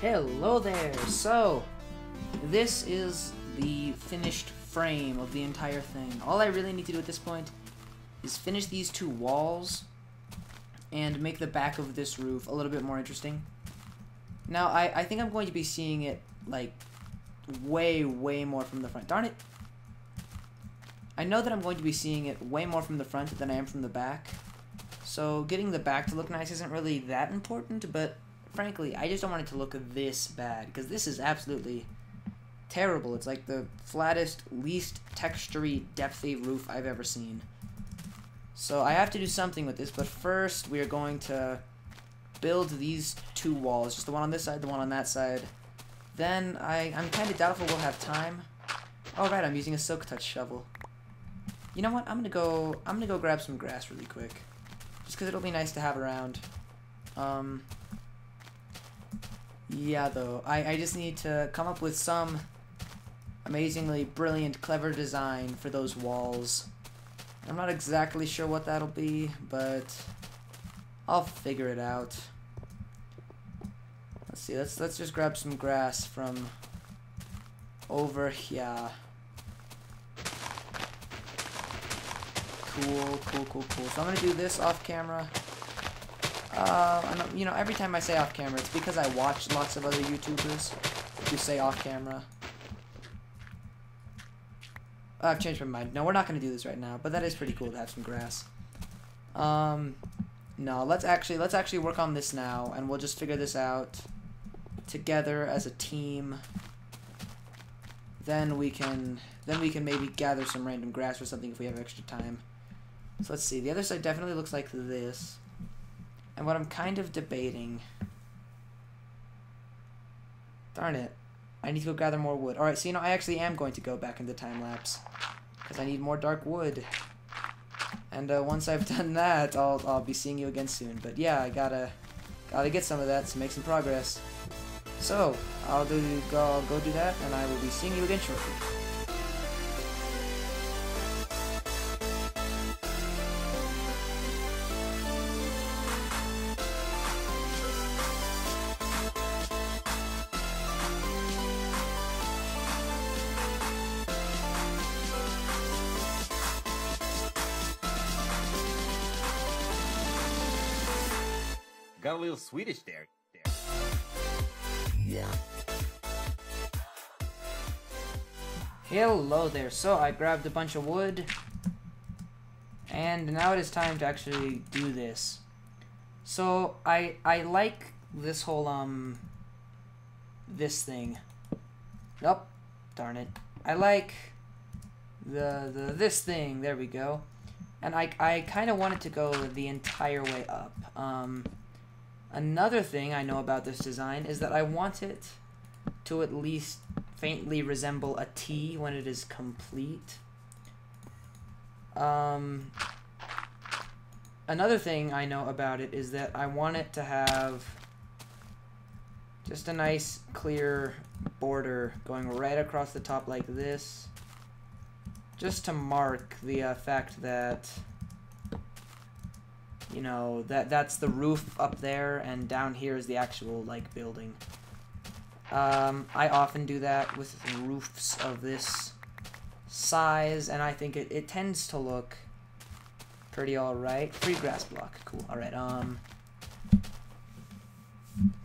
Hello there! So, this is the finished frame of the entire thing. All I really need to do at this point is finish these two walls and make the back of this roof a little bit more interesting. Now, I think I'm going to be seeing it, like, way more from the front. Darn it! I know that I'm going to be seeing it way more from the front than I am from the back. So, getting the back to look nice isn't really that important, but frankly, I just don't want it to look this bad, because this is absolutely terrible. It's like the flattest, least textury, depthy roof I've ever seen. So I have to do something with this, but first we are going to build these two walls, just the one on this side, the one on that side. Then I'm kind of doubtful we'll have time. Oh right, I'm using a Silk Touch shovel. You know what? I'm gonna go grab some grass really quick, just because it'll be nice to have around. Yeah, though, I just need to come up with some amazingly brilliant, clever design for those walls. I'm not exactly sure what that'll be, but I'll figure it out. Let's see, let's just grab some grass from over here. Cool. So I'm gonna do this off camera. You know, every time I say off camera, it's because I watch lots of other YouTubers who say off camera. I've changed my mind. No, we're not going to do this right now, but that is pretty cool to have some grass. No, let's actually work on this now, and we'll just figure this out together as a team. Then we can maybe gather some random grass or something if we have extra time. So let's see. The other side definitely looks like this. And what I'm kind of debating... Darn it. I need to go gather more wood. Alright, so you know, I actually am going to go back into time-lapse. Because I need more dark wood. And once I've done that, I'll be seeing you again soon. But yeah, I gotta get some of that to make some progress. So, I'll go do that, and I will be seeing you again shortly. Got a little Swedish there. Yeah. Hello there. So I grabbed a bunch of wood, and now it is time to actually do this. So I like this whole this thing. Nope, darn it. I like this thing. There we go. And I kind of want it to go the entire way up. Another thing I know about this design is that I want it to at least faintly resemble a T when it is complete. Another thing I know about it is that I want it to have just a nice clear border going right across the top like this, just to mark the fact that, you know, that's the roof up there, and down here is the actual, like, building. I often do that with roofs of this size, and I think it tends to look pretty alright. Free grass block, cool. Alright,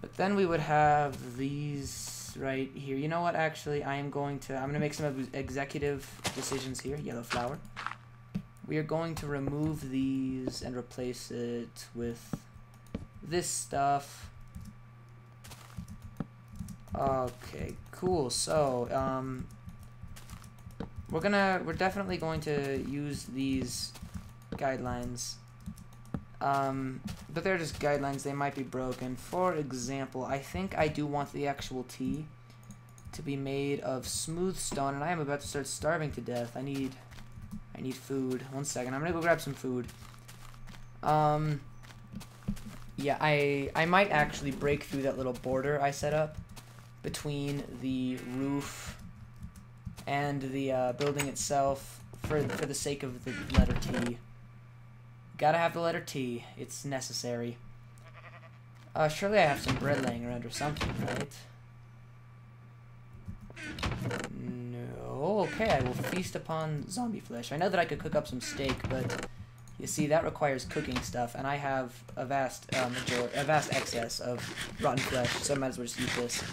but then we would have these right here. You know what, actually, I'm gonna make some executive decisions here. Yellow flower. We are going to remove these and replace it with this stuff. Okay, cool. So, we're definitely going to use these guidelines. But they're just guidelines, they might be broken. For example, I think I do want the actual T to be made of smooth stone, and I am about to start starving to death. I need food. 1 second. I'm gonna go grab some food. Yeah, I might actually break through that little border I set up between the roof and the building itself for the sake of the letter T. Gotta have the letter T. It's necessary. Surely I have some bread laying around or something, right? No. Okay, I will feast upon zombie flesh. I know that I could cook up some steak, but you see, that requires cooking stuff, and I have a vast excess of rotten flesh, so I might as well just eat this.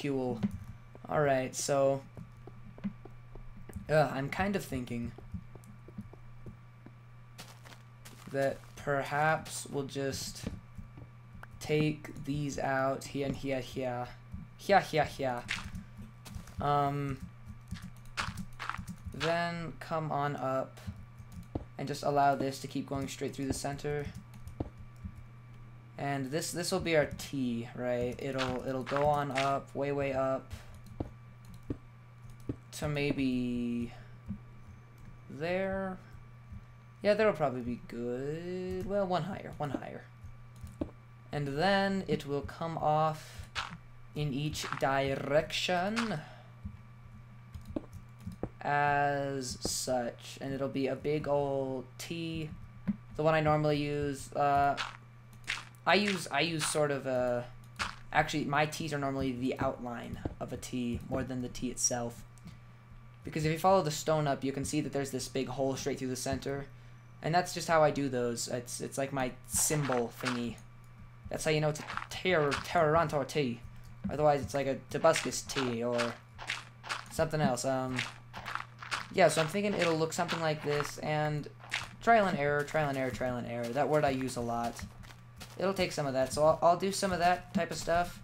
Cool. Alright, so I'm kind of thinking that perhaps we'll just take these out here and here. Then come on up and just allow this to keep going straight through the center. And this will be our T, right? It'll go on up, way up to maybe there. Yeah, that'll probably be good. Well, one higher. And then it will come off in each direction as such, and it'll be a big old T. The one I normally use, I use sort of a, actually my T's are normally the outline of a T more than the T itself, because if you follow the stone up, you can see that there's this big hole straight through the center, and that's just how I do those. It's like my symbol thingy. That's how you know it's a Terrorontor T. Otherwise, it's like a Tobuscus T or something else. Yeah, so I'm thinking it'll look something like this, and trial and error. That word I use a lot. It'll take some of that, so I'll do some of that type of stuff.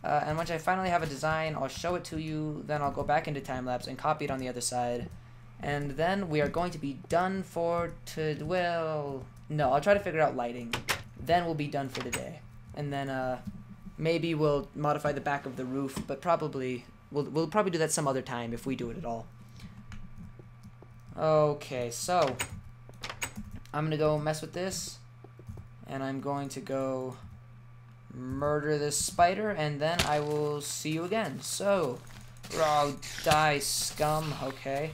And once I finally have a design, I'll show it to you, then I'll go back into time-lapse and copy it on the other side. And then we are going to be done for well, no, I'll try to figure out lighting. Then we'll be done for today. And then maybe we'll modify the back of the roof, but probably we'll probably do that some other time if we do it at all. Okay, so I'm gonna go mess with this, and I'm going to go murder this spider, and then I will see you again. So, oh, die, scum. Okay.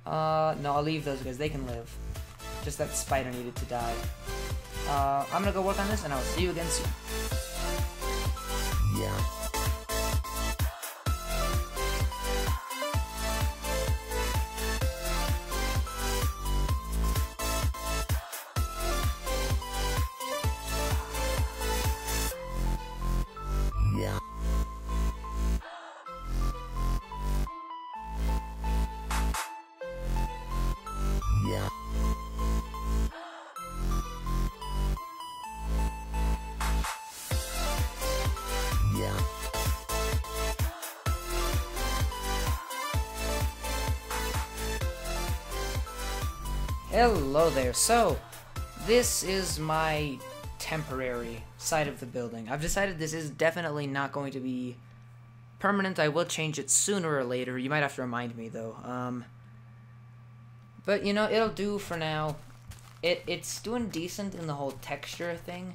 No, I'll leave those guys. They can live. Just that spider needed to die. I'm gonna go work on this, and I'll see you again soon. Yeah. Hello there. So, this is my temporary side of the building. I've decided this is definitely not going to be permanent. I will change it sooner or later. You might have to remind me, though. But, you know, it'll do for now. It's doing decent in the whole texture thing,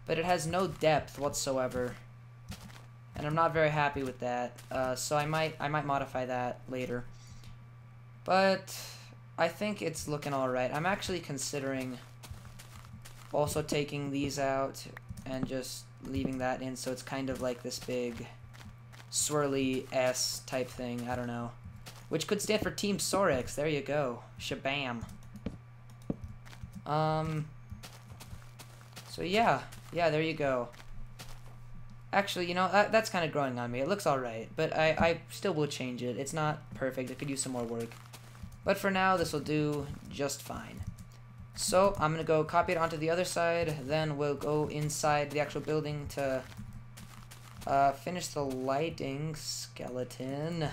but it has no depth whatsoever. And I'm not very happy with that. So I might modify that later. But I think it's looking alright. I'm actually considering also taking these out and just leaving that in, so it's kind of like this big swirly S type thing. I don't know. Which could stand for Team Sorex. There you go. Shabam. So yeah, there you go. Actually, you know, that's kind of growing on me. It looks alright, but I still will change it. It's not perfect. It could use some more work. But for now, this will do just fine. So, I'm going to go copy it onto the other side, then we'll go inside the actual building to finish the lighting skeleton.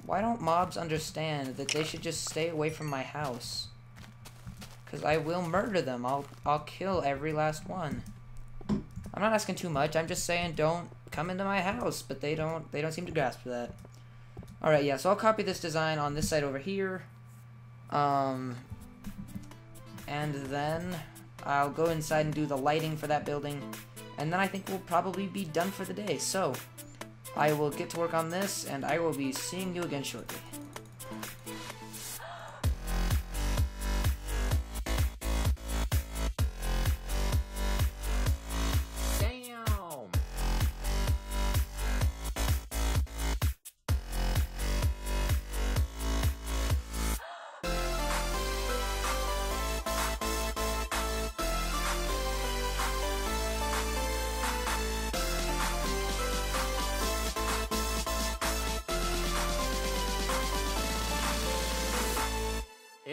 Why don't mobs understand that they should just stay away from my house? Because I will murder them. I'll kill every last one. I'm not asking too much. I'm just saying don't come into my house, but they don't seem to grasp that. Alright, yeah, so I'll copy this design on this side over here. And then I'll go inside and do the lighting for that building. And then I think we'll probably be done for the day. So, I will get to work on this, and I will be seeing you again shortly.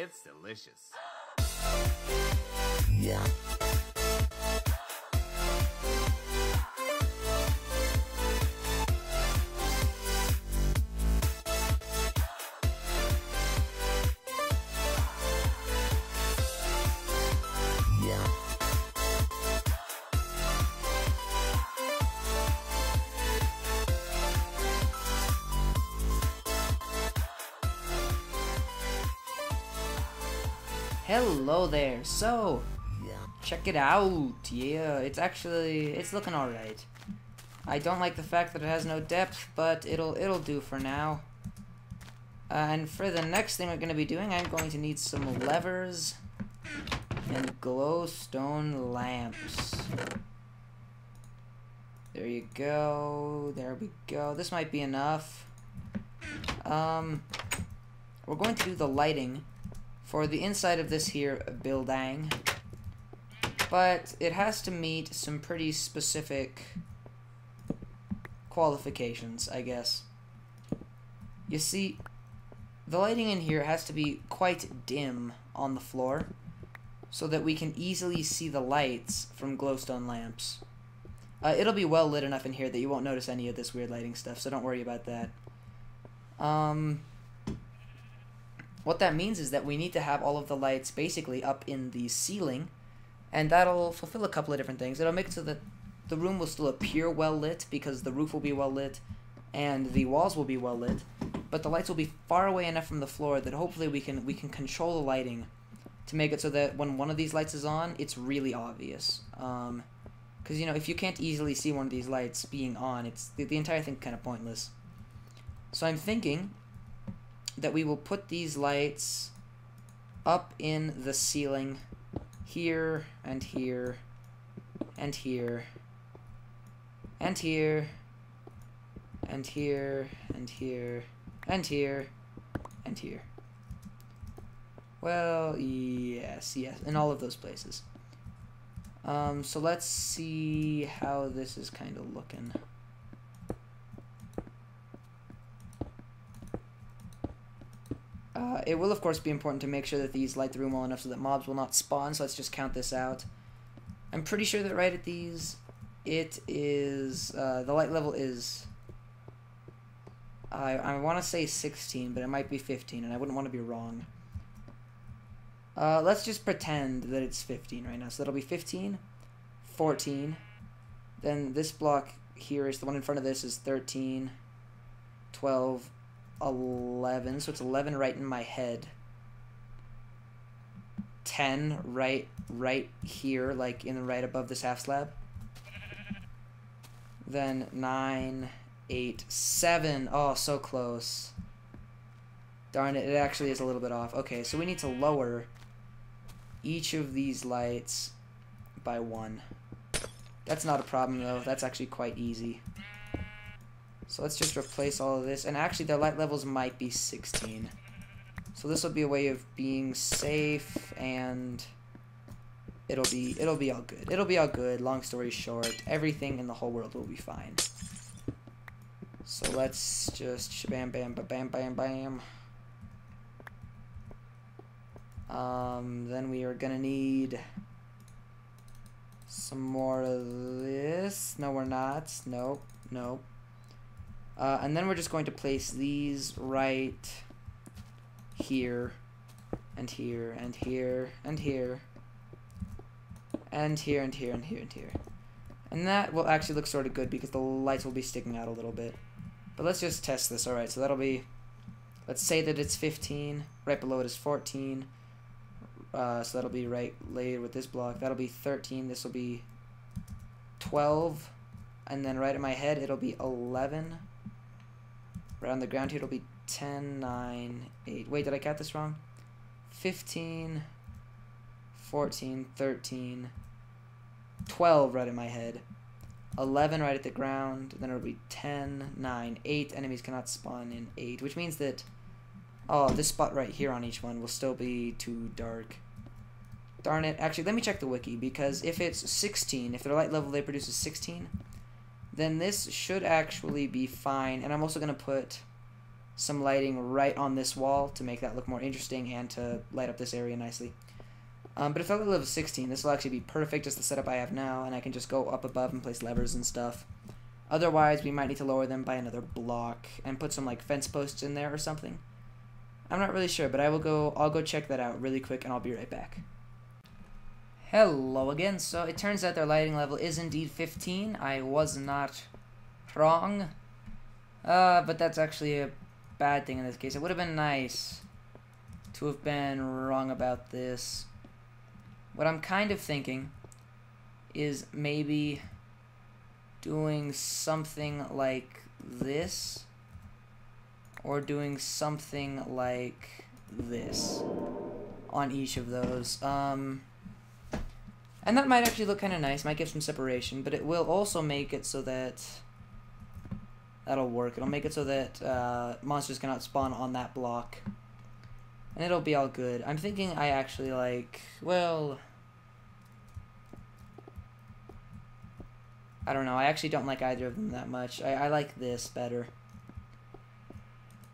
It's delicious. Hello there. So, check it out. Yeah, it's looking alright. I don't like the fact that it has no depth, but it'll do for now. And for the next thing we're going to be doing, I'm going to need some levers and glowstone lamps. There you go. There we go. This might be enough. We're going to do the lighting for the inside of this here building, but it has to meet some pretty specific qualifications, I guess. You see, the lighting in here has to be quite dim on the floor so that we can easily see the lights from glowstone lamps. It'll be well lit enough in here that you won't notice any of this weird lighting stuff, so don't worry about that. What that means is that we need to have all of the lights basically up in the ceiling, and that'll fulfill a couple of different things. It'll make it so that the room will still appear well lit because the roof will be well lit and the walls will be well lit, but the lights will be far away enough from the floor that hopefully we can control the lighting to make it so that when one of these lights is on, it's really obvious. Because, you know, if you can't easily see one of these lights being on, it's the entire thing's kind of pointless. So I'm thinking that we will put these lights up in the ceiling here and here and here and here and here and here and here and here. Well, yes, in all of those places. So let's see how this is kind of looking. It will, of course, be important to make sure that these light the room well enough so that mobs will not spawn, so let's just count this out. I'm pretty sure that right at these, it is, the light level is, I want to say 16, but it might be 15, and I wouldn't want to be wrong. Let's just pretend that it's 15 right now, so that'll be 15, 14, then this block here is, the one in front of this is 13, 12, 11, so it's 11 right in my head. 10 right here, like in right above this half slab. Then 9, 8, 7. Oh, so close. Darn it, it actually is a little bit off. Okay, so we need to lower each of these lights by 1. That's not a problem though, that's actually quite easy. So let's just replace all of this, and actually their light levels might be 16. So this will be a way of being safe, and it'll be all good. It'll be all good. Long story short, everything in the whole world will be fine. So let's just shabam bam ba bam bam bam. Then we are gonna need some more of this. No, we're not. Nope, nope. And then we're just going to place these right here, and here, and here, and here, and here, and here, and here, and here. And that will actually look sort of good because the lights will be sticking out a little bit. But let's just test this. Alright, so that'll be, let's say that it's 15, right below it is 14. So that'll be right later with this block. That'll be 13, this will be 12, and then right in my head it'll be 11. Right on the ground here it'll be 10, 9, 8. Wait, did I count this wrong? 15, 14, 13, 12 right in my head. 11 right at the ground. Then it'll be 10, 9, 8. Enemies cannot spawn in 8. Which means that, oh, this spot right here on each one will still be too dark. Darn it. Actually, let me check the wiki, because if it's 16, if their light level they produce is 16, then this should actually be fine. And I'm also going to put some lighting right on this wall to make that look more interesting and to light up this area nicely. But if I level 16, this will actually be perfect as the setup I have now, and I can just go up above and place levers and stuff. Otherwise, we might need to lower them by another block and put some like fence posts in there or something. I'm not really sure, but I'll go check that out really quick and I'll be right back. Hello again. So it turns out their lighting level is indeed 15. I was not wrong. But that's actually a bad thing in this case. It would have been nice to have been wrong about this. What I'm kind of thinking is maybe doing something like this, or doing something like this on each of those. And that might actually look kind of nice, might give some separation, but it will also make it so that that'll work. It'll make it so that monsters cannot spawn on that block. And it'll be all good. I'm thinking I actually like, well, I don't know. I actually don't like either of them that much. I like this better.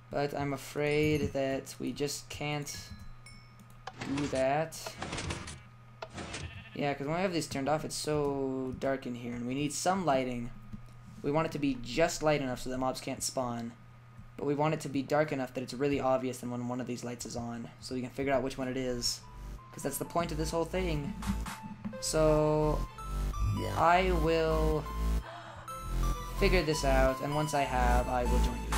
But I'm afraid that we just can't do that. Yeah, because when we have these turned off, it's so dark in here, and we need some lighting. We want it to be just light enough so that mobs can't spawn. But we want it to be dark enough that it's really obvious then when one of these lights is on, so we can figure out which one it is. Because that's the point of this whole thing. So I will figure this out, and once I have, I will join you again.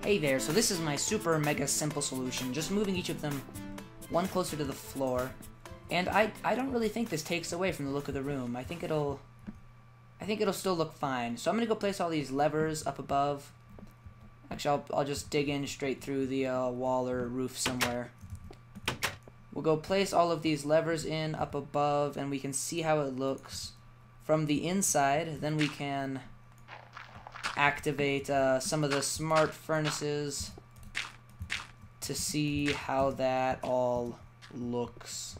Hey there, so this is my super mega simple solution, just moving each of them one closer to the floor. And I don't really think this takes away from the look of the room. I think it'll still look fine. So I'm gonna go place all these levers up above. Actually, I'll just dig in straight through the wall or roof somewhere. We'll go place all of these levers in up above, and we can see how it looks from the inside. Then we can activate some of the smart furnaces to see how that all looks.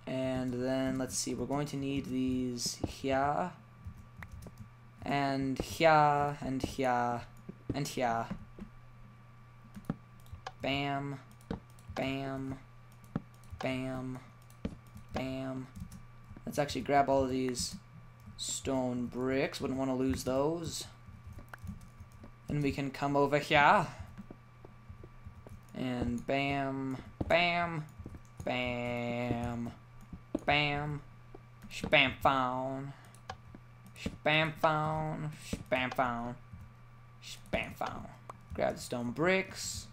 And then let's see, we're going to need these here, and here, and here, and here. Bam, bam, bam, bam. Let's actually grab all of these stone bricks, wouldn't want to lose those. And we can come over here, and bam, bam, bam, bam, spam phone, spam phone, spam phone, spam phone. Grab the stone bricks.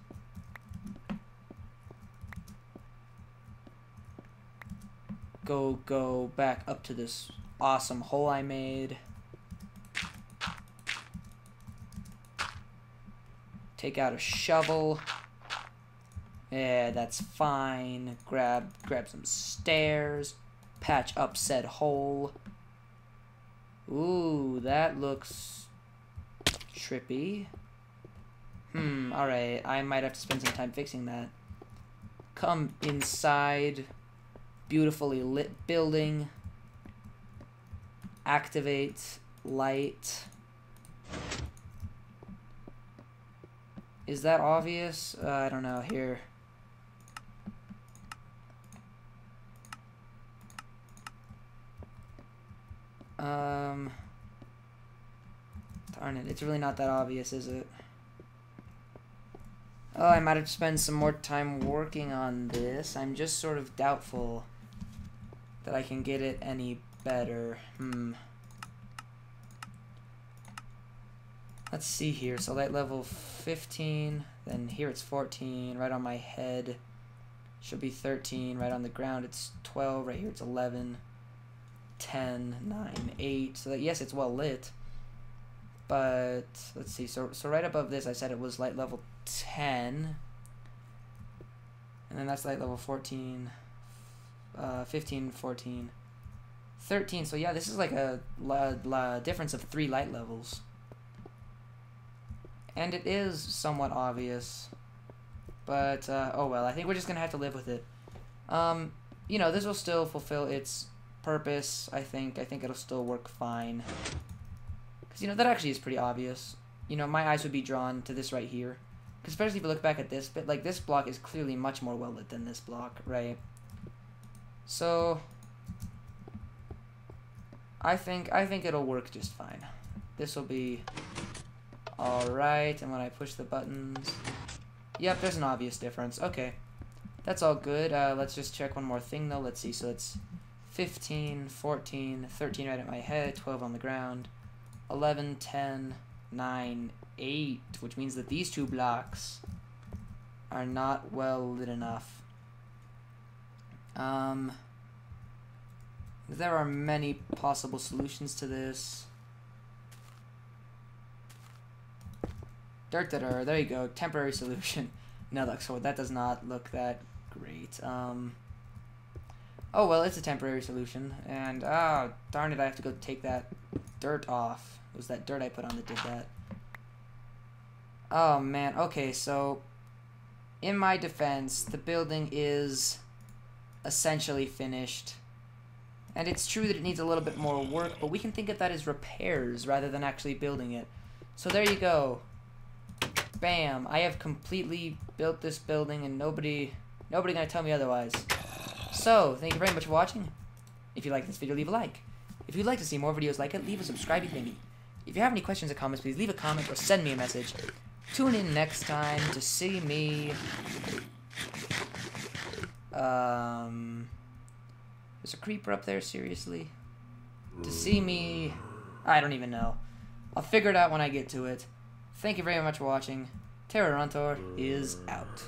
Go back up to this awesome hole I made. Take out a shovel. Yeah, that's fine. Grab some stairs. Patch up said hole. Ooh, that looks trippy. Alright. I might have to spend some time fixing that. Come inside. Beautifully lit building. Activate light. Is that obvious? I don't know. Here. Darn it, it's really not that obvious, is it? Oh, I might have to spend some more time working on this. I'm just sort of doubtful that I can get it any better. Let's see here. So light level 15, then here it's 14, right on my head. Should be 13, right on the ground it's 12, right here it's 11. 10, 9, 8, so that, yes, it's well lit, but let's see, so right above this I said it was light level 10, and then that's light level 14, 15, 14, 13. So yeah, this is like a difference of 3 light levels. And it is somewhat obvious. But, oh well, I think we're just gonna have to live with it. You know, this will still fulfill its purpose, I think. I think it'll still work fine. Because, you know, that actually is pretty obvious. You know, my eyes would be drawn to this right here. Because especially if you look back at this bit, like, this block is clearly much more well lit than this block, right? So, I think it'll work just fine. This will be alright, and when I push the buttons... Yep, there's an obvious difference. Okay. That's all good. Let's just check one more thing, though. Let's see. So it's 15, 14, 13 right at my head, 12 on the ground, 11, 10, 9, 8, which means that these 2 blocks are not well lit enough. There are many possible solutions to this. There you go. Temporary solution. No, look, so that does not look that great. Oh, well, it's a temporary solution. And, oh, darn it, I have to go take that dirt off. It was that dirt I put on that did that. Oh, man. Okay, so, in my defense, the building is essentially finished. And it's true that it needs a little bit more work, but we can think of that as repairs rather than actually building it. So there you go. Bam! I have completely built this building, and nobody gonna tell me otherwise. So, thank you very much for watching. If you like this video, leave a like. If you'd like to see more videos like it, leave a subscribey thingy. If you have any questions or comments, please leave a comment or send me a message. Tune in next time to see me... There's a creeper up there, seriously? To see me... I don't even know. I'll figure it out when I get to it. Thank you very much for watching. Terrorontor is out.